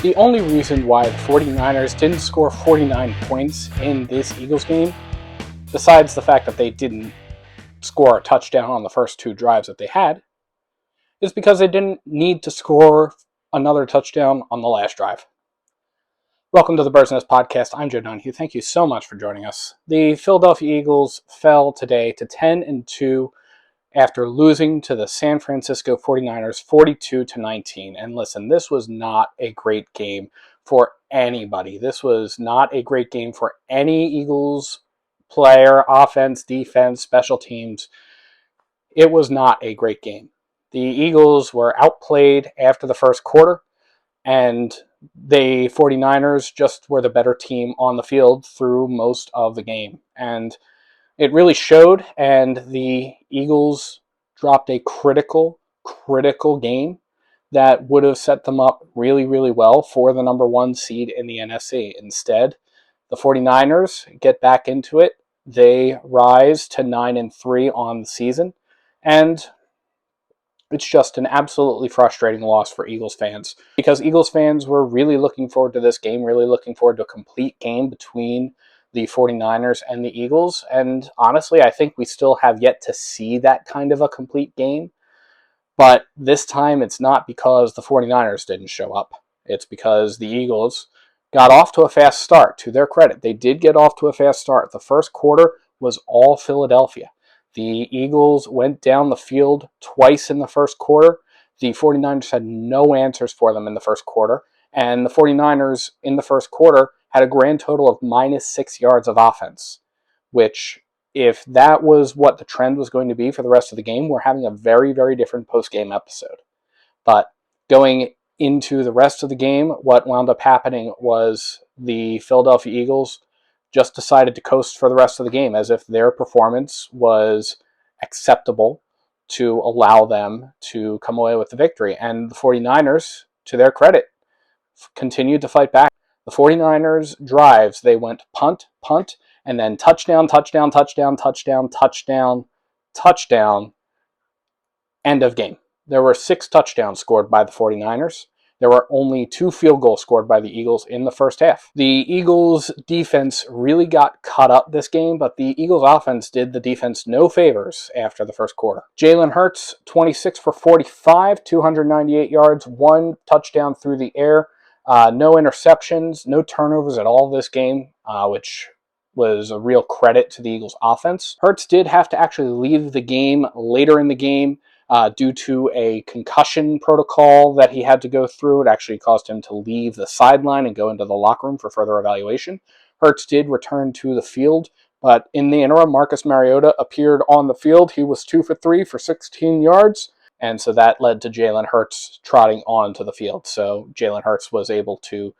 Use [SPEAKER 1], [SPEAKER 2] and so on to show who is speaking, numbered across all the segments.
[SPEAKER 1] The only reason why the 49ers didn't score 49 points in this Eagles game, besides the fact that they didn't score a touchdown on the first two drives that they had, is because they didn't need to score another touchdown on the last drive. Welcome to the Birds Nest Podcast. I'm Joe Donahue. Thank you so much for joining us. The Philadelphia Eagles fell today to 10-2 after losing to the San Francisco 49ers 42-19. And listen, this was not a great game for anybody. This was not a great game for any Eagles player, offense, defense, special teams. It was not a great game. The Eagles were outplayed after the first quarter, and the 49ers just were the better team on the field through most of the game. And it really showed, and the Eagles dropped a critical game that would have set them up really, really well for the number one seed in the NFC. Instead, the 49ers get back into it. They rise to 9-3 on the season, and it's just an absolutely frustrating loss for Eagles fans, because Eagles fans were really looking forward to this game, really looking forward to a complete game between the 49ers and the Eagles. And honestly, I think we still have yet to see that kind of a complete game. But this time it's not because the 49ers didn't show up. It's because the Eagles got off to a fast start. To their credit, they did get off to a fast start. The first quarter was all Philadelphia. The Eagles went down the field twice in the first quarter. The 49ers had no answers for them in the first quarter. And the 49ers in the first quarter had a grand total of -6 yards of offense, which, if that was what the trend was going to be for the rest of the game, we're having a very, very different post-game episode. But going into the rest of the game, what wound up happening was the Philadelphia Eagles just decided to coast for the rest of the game, as if their performance was acceptable to allow them to come away with the victory. And the 49ers, to their credit, continued to fight back. The 49ers drives, they went punt, and then touchdown, end of game. There were 6 touchdowns scored by the 49ers. There were only 2 field goals scored by the Eagles in the first half. The Eagles' defense really got cut up this game, but the Eagles' offense did the defense no favors after the first quarter. Jalen Hurts, 26 for 45, 298 yards, 1 touchdown through the air, no interceptions, no turnovers at all this game, which was a real credit to the Eagles' offense. Hurts did have to actually leave the game later in the game, due to a concussion protocol that he had to go through. It actually caused him to leave the sideline and go into the locker room for further evaluation. Hurts did return to the field, but in the interim, Marcus Mariota appeared on the field. He was 2 for 3 for 16 yards, and so that led to Jalen Hurts trotting onto the field. So Jalen Hurts was able to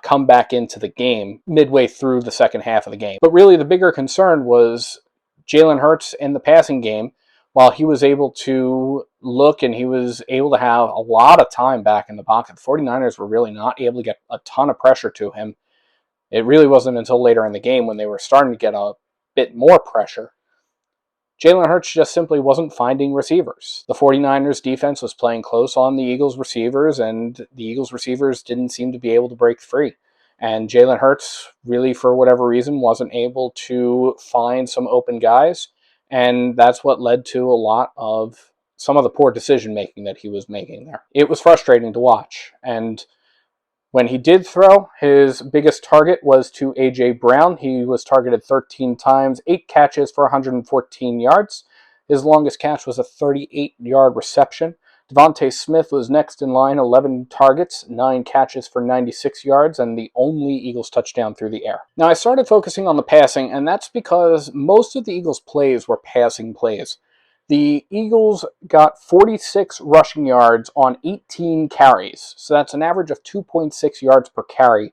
[SPEAKER 1] come back into the game midway through the second half of the game. But really, the bigger concern was Jalen Hurts in the passing game. While he was able to look and he was able to have a lot of time back in the pocket, the 49ers were really not able to get a ton of pressure to him. It really wasn't until later in the game, when they were starting to get a bit more pressure, Jalen Hurts just simply wasn't finding receivers. The 49ers defense was playing close on the Eagles receivers, and the Eagles receivers didn't seem to be able to break free. And Jalen Hurts, really for whatever reason, wasn't able to find some open guys. And that's what led to a lot of some of the poor decision-making that he was making there. It was frustrating to watch. And when he did throw, his biggest target was to A.J. Brown. He was targeted 13 times, 8 catches for 114 yards. His longest catch was a 38-yard reception. Devontae Smith was next in line, 11 targets, 9 catches for 96 yards, and the only Eagles touchdown through the air. Now, I started focusing on the passing, and that's because most of the Eagles' plays were passing plays. The Eagles got 46 rushing yards on 18 carries, so that's an average of 2.6 yards per carry,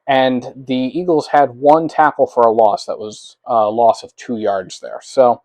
[SPEAKER 1] and the Eagles had 1 tackle for a loss. That was a loss of 2 yards there. So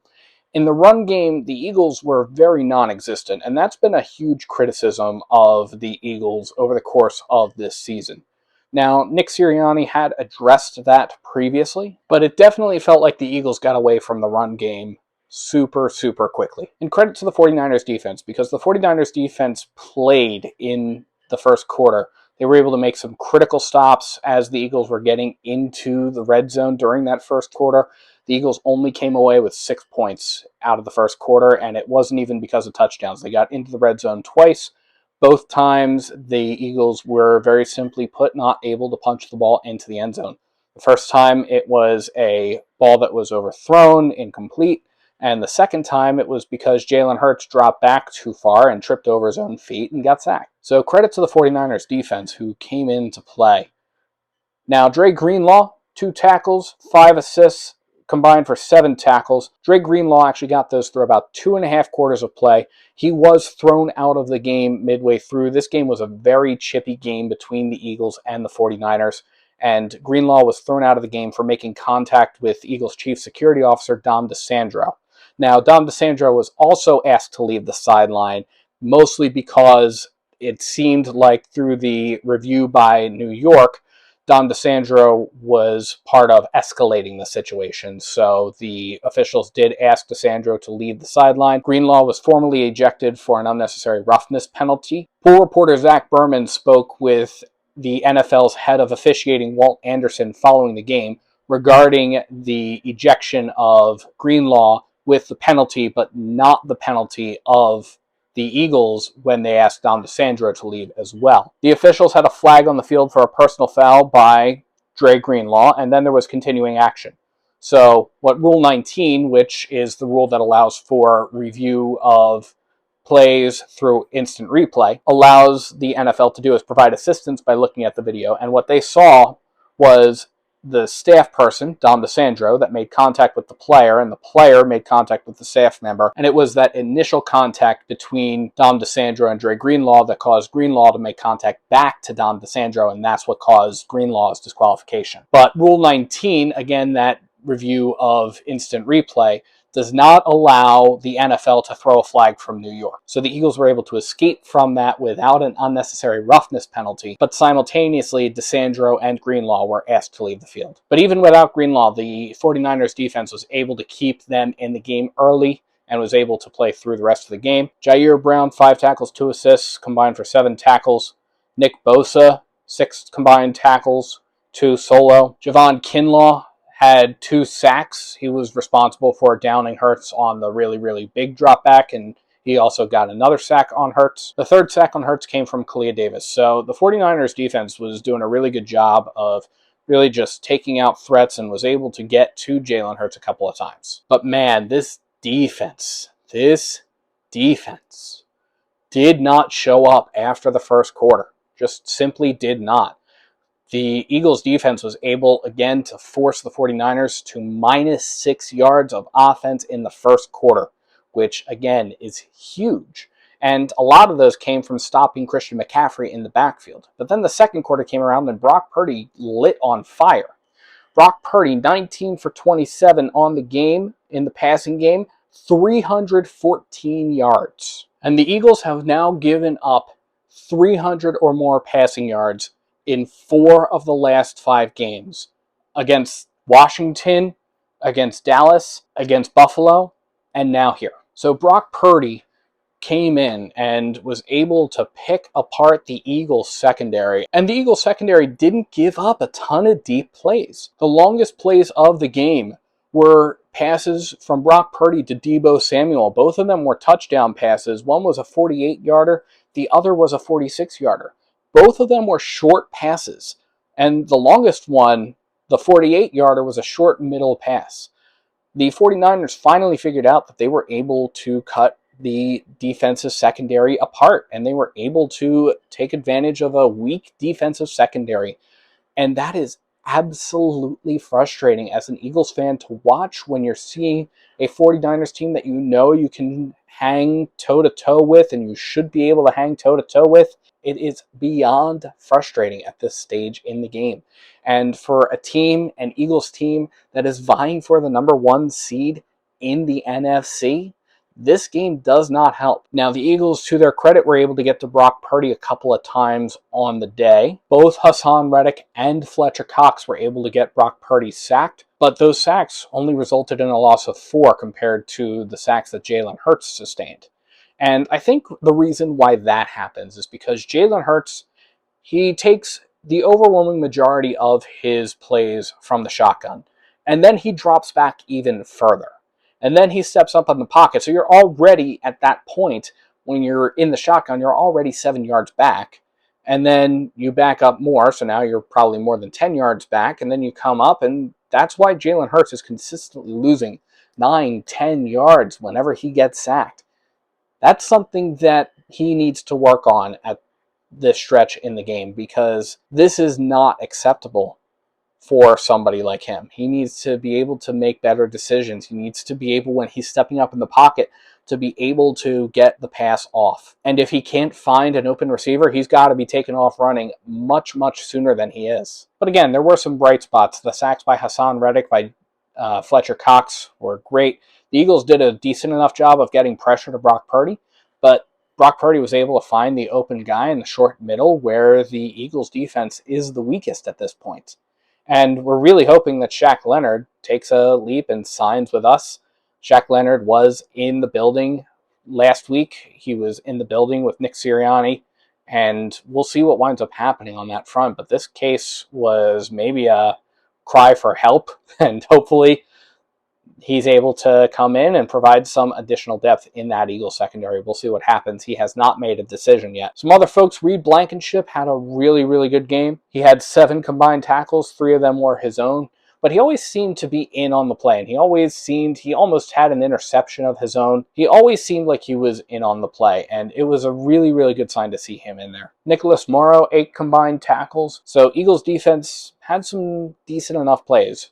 [SPEAKER 1] in the run game, the Eagles were very non-existent, and that's been a huge criticism of the Eagles over the course of this season. Now, Nick Sirianni had addressed that previously, but it definitely felt like the Eagles got away from the run game super quickly. And credit to the 49ers defense, because the 49ers defense played in the first quarter They were able to make some critical stops as the Eagles were getting into the red zone during that first quarter. The Eagles only came away with 6 points out of the first quarter, and it wasn't even because of touchdowns. They got into the red zone twice. Both times, the Eagles were very simply put not able to punch the ball into the end zone. The first time, it was a ball that was overthrown, incomplete. And the second time, it was because Jalen Hurts dropped back too far and tripped over his own feet and got sacked. So credit to the 49ers defense who came into play. Now, Dre Greenlaw, 2 tackles, 5 assists, combined for 7 tackles. Dre Greenlaw actually got those through about 2.5 quarters of play. He was thrown out of the game midway through. This game was a very chippy game between the Eagles and the 49ers. And Greenlaw was thrown out of the game for making contact with Eagles Chief Security Officer Dom DeSandro. Now, Dom DeSandro was also asked to leave the sideline, mostly because it seemed like through the review by New York, Dom DeSandro was part of escalating the situation. So the officials did ask DeSandro to leave the sideline. Greenlaw was formally ejected for an unnecessary roughness penalty. Pool reporter Zach Berman spoke with the NFL's head of officiating, Walt Anderson, following the game regarding the ejection of Greenlaw with the penalty, but not the penalty of the Eagles when they asked Dom DeSandro to leave as well. The officials had a flag on the field for a personal foul by Dre Greenlaw, and then there was continuing action. So what Rule 19, which is the rule that allows for review of plays through instant replay, allows the NFL to do is provide assistance by looking at the video. And what they saw was the staff person, Dom DeSandro, that made contact with the player, and the player made contact with the staff member. And it was that initial contact between Dom DeSandro and Dre Greenlaw that caused Greenlaw to make contact back to Dom DeSandro, and that's what caused Greenlaw's disqualification. But Rule 19, again, that review of instant replay, does not allow the NFL to throw a flag from New York. So the Eagles were able to escape from that without an unnecessary roughness penalty, but simultaneously DeSandro and Greenlaw were asked to leave the field. But even without Greenlaw, the 49ers defense was able to keep them in the game early and was able to play through the rest of the game. Jair Brown, 5 tackles, 2 assists, combined for 7 tackles. Nick Bosa, 6 combined tackles, 2 solo. Javon Kinlaw had 2 sacks. He was responsible for downing Hurts on the really, really big drop back, and he also got another sack on Hurts. The 3rd sack on Hurts came from Kalia Davis. So the 49ers defense was doing a really good job of really just taking out threats and was able to get to Jalen Hurts a couple of times. But man, this defense did not show up after the first quarter. Just simply did not. The Eagles defense was able, again, to force the 49ers to minus 6 yards of offense in the first quarter, which, again, is huge. And a lot of those came from stopping Christian McCaffrey in the backfield. But then the second quarter came around and Brock Purdy lit on fire. Brock Purdy, 19 for 27 on the game, in the passing game, 314 yards. And the Eagles have now given up 300 or more passing yards in 4 of the last 5 games, against Washington, against Dallas, against Buffalo, and now here. So Brock Purdy came in and was able to pick apart the Eagles secondary. And the Eagles secondary didn't give up a ton of deep plays. The longest plays of the game were passes from Brock Purdy to Deebo Samuel. Both of them were touchdown passes. One was a 48-yarder. The other was a 46-yarder. Both of them were short passes, and the longest one, the 48-yarder, was a short middle pass. The 49ers finally figured out that they were able to cut the defensive secondary apart, and they were able to take advantage of a weak defensive secondary. And that is absolutely frustrating as an Eagles fan to watch when you're seeing a 49ers team that you know you can hang toe-to-toe with and you should be able to hang toe-to-toe with. It is beyond frustrating at this stage in the game. And for a team, an Eagles team, that is vying for the number 1 seed in the NFC, this game does not help. Now, the Eagles, to their credit, were able to get to Brock Purdy a couple of times on the day. Both Hassan Reddick and Fletcher Cox were able to get Brock Purdy sacked, but those sacks only resulted in a loss of 4 compared to the sacks that Jalen Hurts sustained. And I think the reason why that happens is because Jalen Hurts, He takes the overwhelming majority of his plays from the shotgun, and then he drops back even further. And then he steps up in the pocket. So you're already at that point, when you're in the shotgun, you're already 7 yards back. And then you back up more, so now you're probably more than 10 yards back, and then you come up, and that's why Jalen Hurts is consistently losing 9, 10 yards whenever he gets sacked. That's something that he needs to work on at this stretch in the game, because this is not acceptable for somebody like him. He needs to be able to make better decisions. He needs to be able, when he's stepping up in the pocket, to be able to get the pass off. And if he can't find an open receiver, he's got to be taken off running much, much sooner than he is. But again, there were some bright spots. The sacks by Hassan Reddick, by Fletcher Cox were great. The Eagles did a decent enough job of getting pressure to Brock Purdy, but Brock Purdy was able to find the open guy in the short middle, where the Eagles defense is the weakest at this point. And we're really hoping that Shaq Leonard takes a leap and signs with us. Shaq Leonard was in the building last week. He was in the building with Nick Sirianni, and we'll see what winds up happening on that front. But this case was maybe a cry for help, and hopefully he's able to come in and provide some additional depth in that Eagles secondary. We'll see what happens. He has not made a decision yet. Some other folks, Reed Blankenship had a really, really good game. He had 7 combined tackles. 3 of them were his own. But he always seemed to be in on the play, and he almost had an interception of his own. He always seemed like he was in on the play, and it was a really, really good sign to see him in there. Nicholas Morrow, 8 combined tackles. So Eagles defense had some decent enough plays,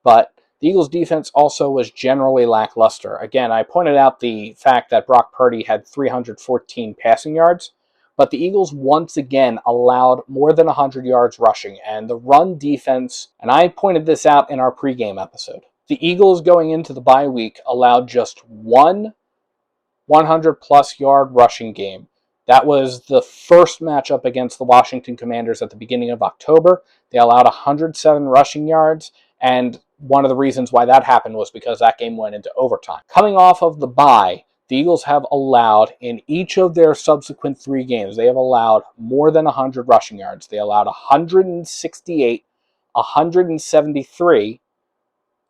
[SPEAKER 1] but the Eagles defense also was generally lackluster. Again, I pointed out the fact that Brock Purdy had 314 passing yards, but the Eagles once again allowed more than 100 yards rushing, and the run defense, and I pointed this out in our pregame episode, the Eagles going into the bye week allowed just one 100-plus yard rushing game. That was the first matchup against the Washington Commanders at the beginning of October. They allowed 107 rushing yards, and one of the reasons why that happened was because that game went into overtime. Coming off of the bye, the Eagles have allowed, in each of their subsequent 3 games, they have allowed more than 100 rushing yards. They allowed 168, 173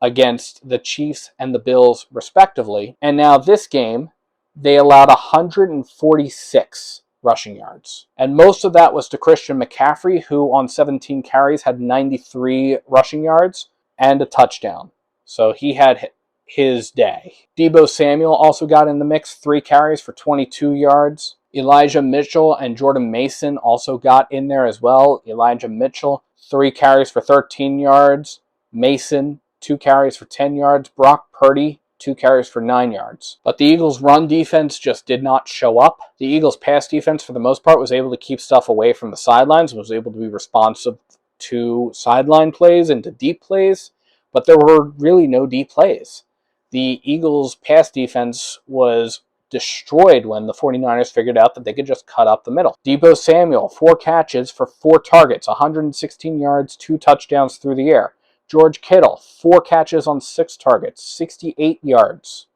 [SPEAKER 1] against the Chiefs and the Bills, respectively. And now this game, they allowed 146 rushing yards. And most of that was to Christian McCaffrey, who on 17 carries had 93 rushing yards and a touchdown. So he had his day. Deebo Samuel also got in the mix, 3 carries for 22 yards. Elijah Mitchell and Jordan Mason also got in there as well. Elijah Mitchell, 3 carries for 13 yards. Mason, 2 carries for 10 yards. Brock Purdy, 2 carries for 9 yards. But the Eagles' run defense just did not show up. The Eagles' pass defense, for the most part, was able to keep stuff away from the sidelines, and was able to be responsive to sideline plays and to deep plays, but there were really no deep plays. The Eagles' pass defense was destroyed when the 49ers figured out that they could just cut up the middle. Deebo Samuel, 4 catches for 4 targets, 116 yards, 2 touchdowns through the air. George Kittle, 4 catches on 6 targets, 68 yards.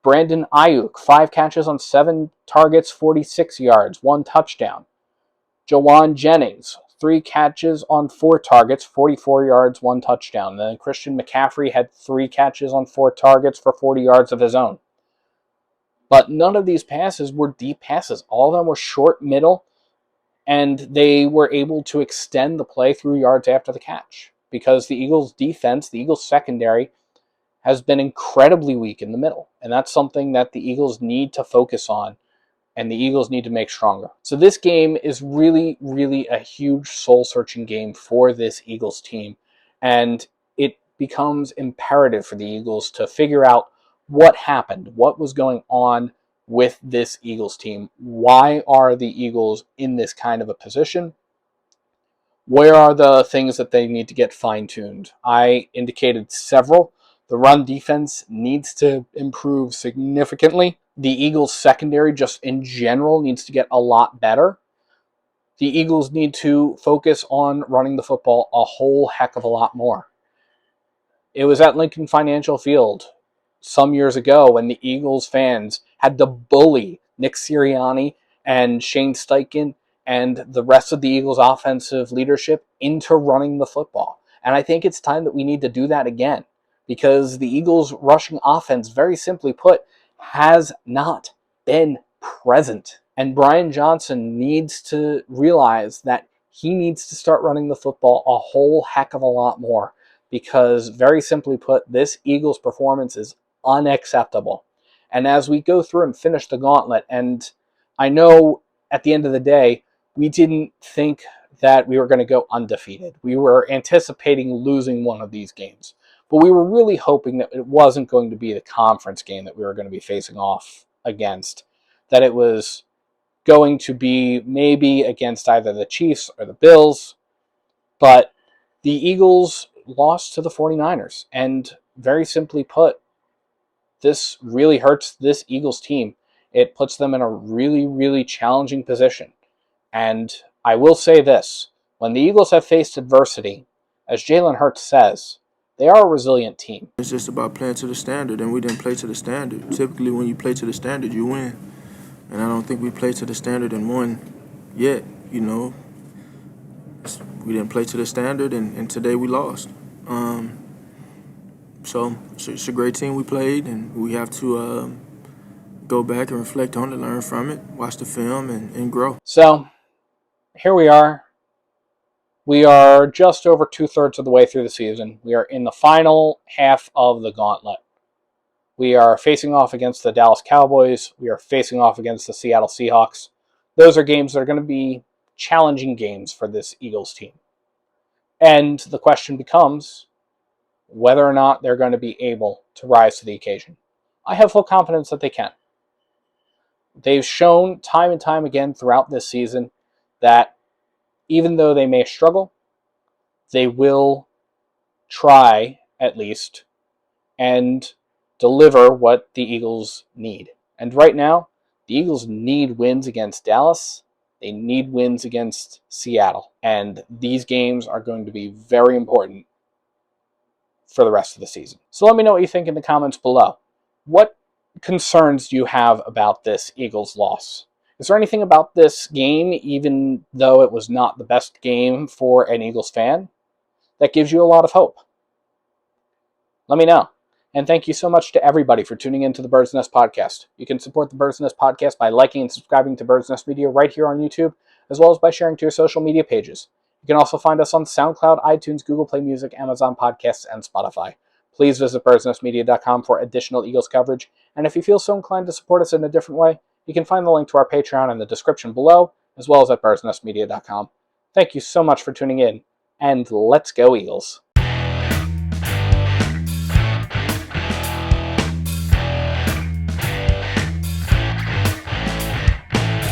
[SPEAKER 1] Brandon Ayuk, 5 catches on 7 targets, 46 yards, 1 touchdown. Jawan Jennings, 3 catches on 4 targets, 44 yards, 1 touchdown. Then Christian McCaffrey had 3 catches on 4 targets for 40 yards of his own. But none of these passes were deep passes. All of them were short, middle, and they were able to extend the play through yards after the catch, because the Eagles' defense, the Eagles' secondary, has been incredibly weak in the middle. And that's something that the Eagles need to focus on, and the Eagles need to make stronger. So this game is really, really a huge soul-searching game for this Eagles team, and it becomes imperative for the Eagles to figure out what happened, what was going on with this Eagles team. Why are the Eagles in this kind of a position? Where are the things that they need to get fine-tuned? I indicated several. The run defense needs to improve significantly. The Eagles secondary just in general needs to get a lot better. The Eagles need to focus on running the football a whole heck of a lot more. It was at Lincoln Financial Field some years ago when the Eagles fans had to bully Nick Sirianni and Shane Steichen and the rest of the Eagles' offensive leadership into running the football. And I think it's time that we need to do that again, because the Eagles' rushing offense, very simply put, has not been present. And Brian Johnson needs to realize that he needs to start running the football a whole heck of a lot more, because very simply put, this Eagles performance is unacceptable. And as we go through and finish the gauntlet, and I know at the end of the day, we didn't think that we were going to go undefeated. We were anticipating losing one of these games, but we were really hoping that it wasn't going to be the conference game that we were going to be facing off against, that it was going to be maybe against either the Chiefs or the Bills. But the Eagles lost to the 49ers, and very simply put, this really hurts this Eagles team. It puts them in a really, really challenging position. And I will say this, when the Eagles have faced adversity, as Jalen Hurts says, they are a resilient team.
[SPEAKER 2] It's just about playing to the standard, and we didn't play to the standard. Typically, when you play to the standard, you win. And I don't think we played to the standard and won yet, you know. We didn't play to the standard, and today we lost. So it's a great team we played, and we have to go back and reflect on it, learn from it, watch the film, and grow.
[SPEAKER 1] So here we are. We are just over 2/3 of the way through the season. We are in the final half of the gauntlet. We are facing off against the Dallas Cowboys. We are facing off against the Seattle Seahawks. Those are games that are going to be challenging games for this Eagles team. And the question becomes whether or not they're going to be able to rise to the occasion. I have full confidence that they can. They've shown time and time again throughout this season that even though they may struggle, they will try, at least, and deliver what the Eagles need. And right now, the Eagles need wins against Dallas. They need wins against Seattle. And these games are going to be very important for the rest of the season. So let me know what you think in the comments below. What concerns do you have about this Eagles loss? Is there anything about this game, even though it was not the best game for an Eagles fan, that gives you a lot of hope? Let me know. And thank you so much to everybody for tuning into the Bird's Nest Podcast. You can support the Bird's Nest Podcast by liking and subscribing to Bird's Nest Media right here on YouTube, as well as by sharing to your social media pages. You can also find us on SoundCloud, iTunes, Google Play Music, Amazon Podcasts, and Spotify. Please visit birdsnestmedia.com for additional Eagles coverage, and if you feel so inclined to support us in a different way, you can find the link to our Patreon in the description below, as well as at birdsnestmedia.com. Thank you so much for tuning in, and let's go Eagles!